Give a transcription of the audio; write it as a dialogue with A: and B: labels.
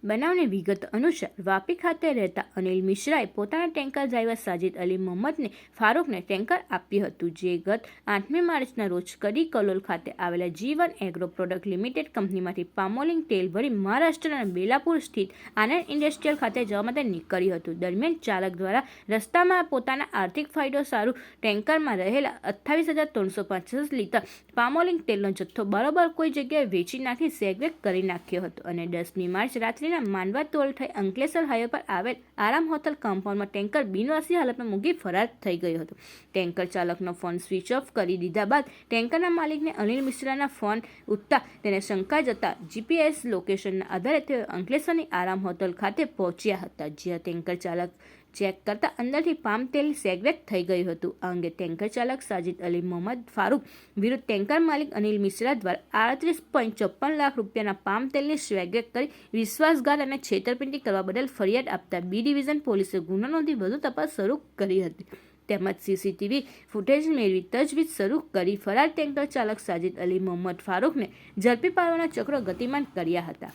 A: બનાવની વિગત અનુસાર વાપી ખાતે રહેતા અનિલ મિશ્રાએ પોતાના ટેન્કર ડ્રાઈવર સાજિદ અલી મોહમ્મદને ફારૂકને ટેન્કર આપ્યું હતું, જે ગત 8મી માર્ચના રોજ કડી કલોલ ખાતે આવેલા G1 એગ્રો પ્રોડક્ટ લિમિટેડ કંપનીમાંથી પામોલિંગ તેલ ભરી મહારાષ્ટ્રના બેલાપુર સ્થિત આનંદ ઇન્ડસ્ટ્રીયલ ખાતે જવા માટે નીકળ્યું હતું। દરમિયાન ચાલક દ્વારા રસ્તામાં પોતાના આર્થિક ફાયદો સારું ટેન્કરમાં રહેલા 28,350 લીટર પામોલિંગ તેલનો જથ્થો બરોબર કોઈ જગ્યાએ વેચી નાખી સેગવેગ કરી નાખ્યો હતો અને 10મી માર્ચ રાત્રિના માંડવા ટોલ થઈ અંકલેશ્વર હાઈવે પર આવેલ આરામ હોટલ કમ્પાઉન્ડમાં ટેન્કર બિનવારસી હાલતમાં મૂકી ફરાર થઈ ગયો હતો। ટેન્કર ચાલકનો ફોન સ્વિચ ઓફ કરી દીધા બાદ ટેન્કરના માલિકને અનિલ મિશ્રાના ફોન ઉઠતા તેને શંકા જતા GPS લોકેશનના આધારે તેઓ અંકલેશ્વરની આરામ હોટલ ખાતે પહોંચ્યા હતા, જ્યાં ટેન્કર ચાલક ચેક કરતા અંદરથી પામ તેલ સેગવેગ થઈ ગયું હતું। આ અંગે ટેન્કર ચાલક સાજિદ અલી મોહમ્મદ ફારૂક વિરુદ્ધ ટેન્કર માલિક અનિલ મિશ્રા દ્વારા 38.54 લાખ રૂપિયાના પામ તેલની સ્વેગવેગ કરી વિશ્વાસઘાત અને છેતરપિંડી કરવા બદલ ફરિયાદ આપતા બી ડિવિઝન પોલીસે ગુનો નોંધી વધુ તપાસ શરૂ કરી હતી, તેમજ CCTV ફૂટેજ મેળવી તજવીજ શરૂ કરી ફરાર ટેન્કર ચાલક સાજિદ અલી મોહમ્મદ ફારૂકને ઝડપી પાડવાના ચક્રો ગતિમાન કર્યા હતા।